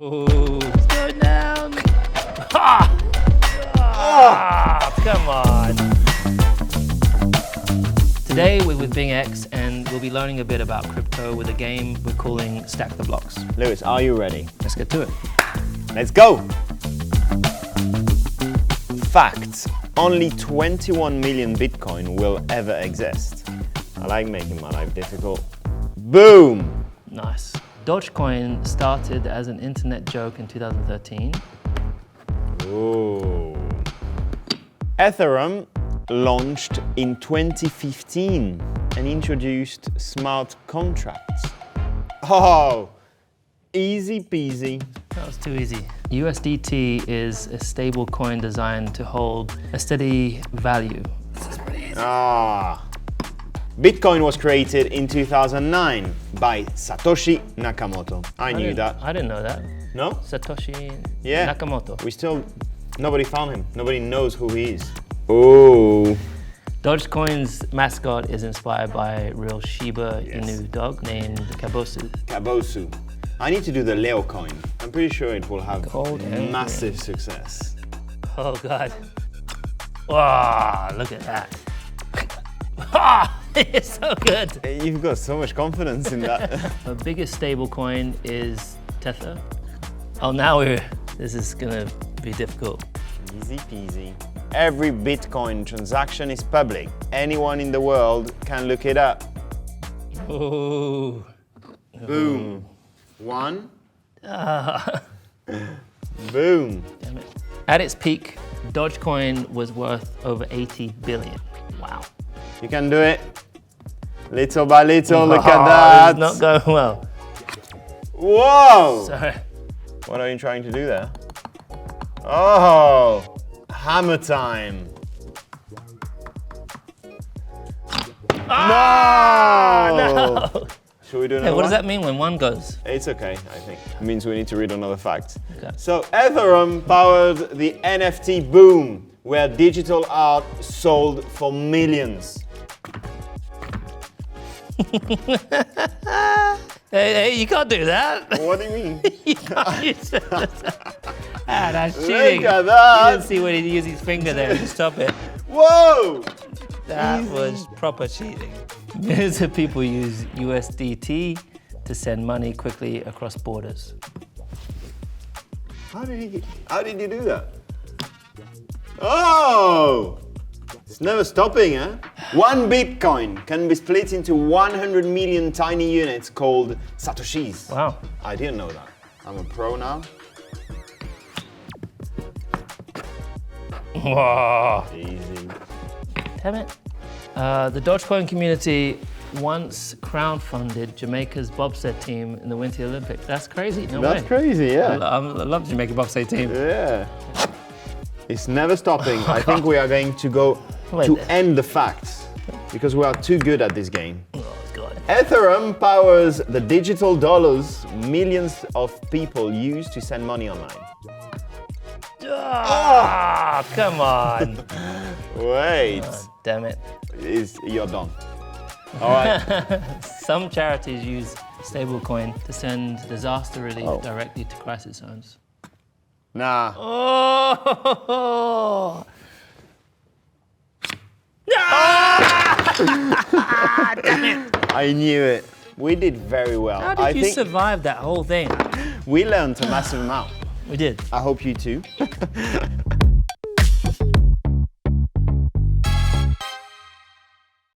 Ooh, it's going down. Ha! Ah, come on. Today we're with BingX and we'll be learning a bit about crypto with a game we're calling Stack the Blocks. Lewis, are you ready? Let's get to it. Let's go! Facts. Only 21 million Bitcoin will ever exist. I like making my life difficult. Boom! Nice. Dogecoin started as an internet joke in 2013. Ooh. Ethereum launched in 2015 and introduced smart contracts. Oh, easy peasy. That was too easy. USDT is a stable coin designed to hold a steady value. This is pretty easy. Bitcoin was created in 2009 by Satoshi Nakamoto. I knew that. I didn't know that. No? Satoshi Yeah. Nakamoto. Nobody found him. Nobody knows who he is. Oh. Dogecoin's mascot is inspired by a real Shiba Inu dog named Kabosu. Kabosu. I need to do the Leo coin. I'm pretty sure it will have massive success. Oh God. Wow, look at that. It's so good. You've got so much confidence in that. The biggest stable coin is Tether. Oh, this is gonna be difficult. Easy peasy. Every Bitcoin transaction is public. Anyone in the world can look it up. Ooh. Boom. One. Boom. Damn it. At its peak, Dogecoin was worth over 80 billion. Wow. You can do it. Little by little, look at that. It's not going well. Whoa! Sorry. What are you trying to do there? Oh, hammer time. No! Should we do another Hey, what does one? that mean when one goes? It's okay, I think. It means we need to read another fact. Okay. So Ethereum powered the NFT boom, where digital art sold for millions. Hey, you can't do that. What do you mean? You can't use it. That's cheating. Look at You that! didn't see when he used his finger there to stop it. Whoa! That was proper cheating. Millions of people use USDT to send money quickly across borders. How did you do that? Oh! It's never stopping, huh? One Bitcoin can be split into 100 million tiny units called Satoshis. Wow. I didn't know that. I'm a pro now. Wow. Easy. Damn it. The Dogecoin community once crowdfunded Jamaica's bobsled team in the Winter Olympics. That's crazy. No way. That's crazy, yeah. I love the Jamaica bobsled team. Yeah. It's never stopping. I think we are going to go to end the facts because we are too good at this game. Oh, God. Ethereum powers the digital dollars millions of people use to send money online. Come on. Wait. Damn it. You're done. All right. Some charities use stablecoin to send disaster relief directly to crisis zones. Nah. Oh! Damn it! I knew it. We did very well. How did you survive that whole thing? We learned a massive amount. We did. I hope you too.